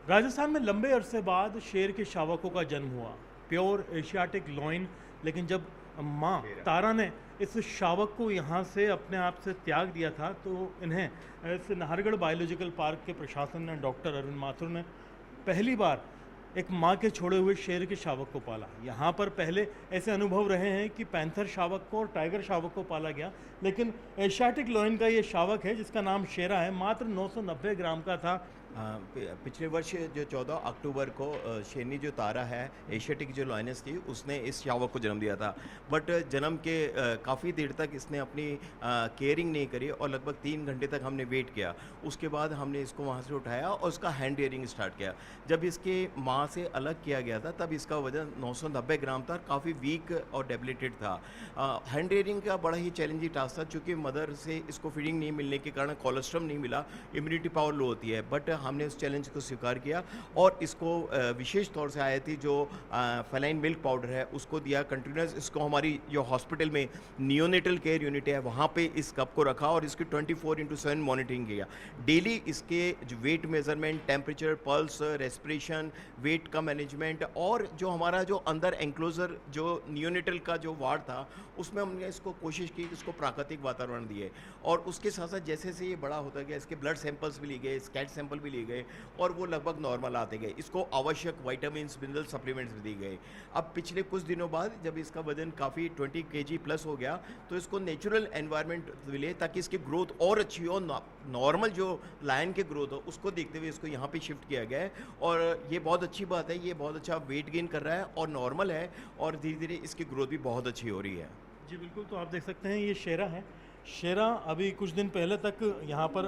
राजस्थान में लंबे अरसे बाद शेर के शावकों का जन्म हुआ। Pure Asiatic lion. लेकिन जब माँ तारा ने इस शावक को यहाँ से अपने आप से त्याग दिया था तो इन्हें इस नाहरगढ़ बायोलॉजिकल पार्क के प्रशासन ने, डॉक्टर अरविंद माथुर ने पहली बार एक माँ के छोड़े हुए शेर के शावक को पाला। यहाँ पर पहले ऐसे अनुभव रहे हैं कि पैंथर शावक को और टाइगर शावक को पाला गया, लेकिन एशियाटिक लॉइन का ये शावक है जिसका नाम शेरा है, मात्र 990 ग्राम का था। पिछले वर्ष जो 14 अक्टूबर को शेरनी जो तारा है, एशियाटिक जो लॉयनेस थी, उसने इस शावक को जन्म दिया था। बट जन्म के काफ़ी देर तक इसने अपनी केयरिंग नहीं करी और लगभग 3 घंटे तक हमने वेट किया। उसके बाद हमने इसको वहाँ से उठाया और उसका हैंड रियरिंग स्टार्ट किया। जब इसके माँ से अलग किया गया था तब इसका वजन 990 ग्राम था, काफ़ी वीक और डेबिलिटेड था। हैंड रियरिंग का बड़ा ही चैलेंजिंग टास्क था, चूँकि मदर से इसको फीडिंग नहीं मिलने के कारण कोलेस्ट्रॉल नहीं मिला, इम्यूनिटी पावर लो होती है। बट हमने उस चैलेंज को स्वीकार किया और इसको विशेष तौर से आई थी जो फेलाइन मिल्क पाउडर है उसको दिया कंटिन्यूस। इसको हमारी जो हॉस्पिटल में नियोनेटल केयर यूनिट है वहाँ पे इस कप को रखा और इसकी 24/7 मॉनिटरिंग किया। डेली इसके जो weight measurement, temperature, pulse, respiration, weight का मैनेजमेंट और जो हमारा जो अंदर एंक्लोजर जो नियोनेटल का जो वार्ड था उसमें हमने इसको कोशिश की कि इसको प्राकृतिक वातावरण दिए। और उसके साथ साथ जैसे जैसे ये बड़ा होता गया इसके ब्लड सैंपल्स भी लिए गए, स्कैट सैंपल भी लिए गए और वो लगभग नॉर्मल आते गए। इसको आवश्यक विटामिन्स, मिनरल सप्लीमेंट्स भी दिए गए। अब पिछले कुछ दिनों बाद जब इसका वजन काफ़ी 20 केजी प्लस हो गया तो इसको नेचुरल एनवायरनमेंट मिले ताकि इसकी ग्रोथ और अच्छी हो, नॉर्मल जो लायन की ग्रोथ हो उसको देखते हुए इसको यहाँ पे शिफ्ट किया गया है। और ये बहुत अच्छी बात है, ये बहुत अच्छा वेट गेन कर रहा है और नॉर्मल है और धीरे धीरे इसकी ग्रोथ भी बहुत अच्छी हो रही है। जी बिल्कुल, तो आप देख सकते हैं ये शेरा है। शेरा अभी कुछ दिन पहले तक यहाँ पर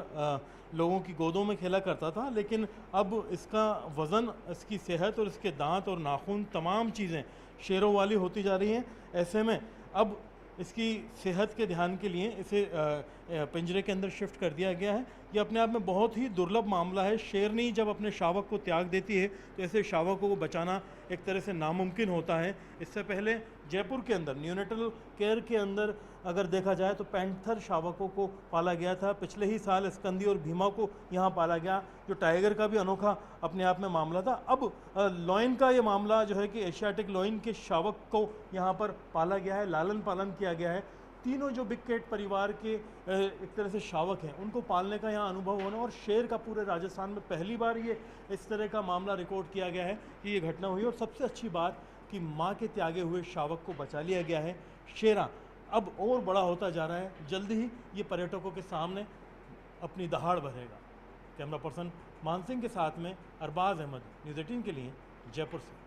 लोगों की गोदों में खेला करता था, लेकिन अब इसका वज़न, इसकी सेहत और इसके दांत और नाखून, तमाम चीज़ें शेरों वाली होती जा रही हैं। ऐसे में अब इसकी सेहत के ध्यान के लिए इसे पिंजरे के अंदर शिफ्ट कर दिया गया है। ये अपने आप में बहुत ही दुर्लभ मामला है। शेरनी जब अपने शावक को त्याग देती है तो ऐसे शावकों को बचाना एक तरह से नामुमकिन होता है। इससे पहले जयपुर के अंदर न्यूनेटल केयर के अंदर अगर देखा जाए तो पैंथर शावकों को पाला गया था। पिछले ही साल स्कंदी और भीमा को यहाँ पाला गया, जो टाइगर का भी अनोखा अपने आप में मामला था। अब लॉइन का ये मामला जो है कि एशियाटिक लॉइन के शावक को यहाँ पर पाला गया है, लालन पालन किया गया है। तीनों जो बिग कैट परिवार के एक तरह से शावक हैं उनको पालने का यहाँ अनुभव होना, और शेर का पूरे राजस्थान में पहली बार ये इस तरह का मामला रिकॉर्ड किया गया है कि ये घटना हुई। और सबसे अच्छी बात कि माँ के त्यागे हुए शावक को बचा लिया गया है। शेरा अब और बड़ा होता जा रहा है, जल्दी ही ये पर्यटकों के सामने अपनी दहाड़ भरेगा। कैमरा पर्सन मान सिंह के साथ में अरबाज अहमद, न्यूज़ 18 के लिए, जयपुर से।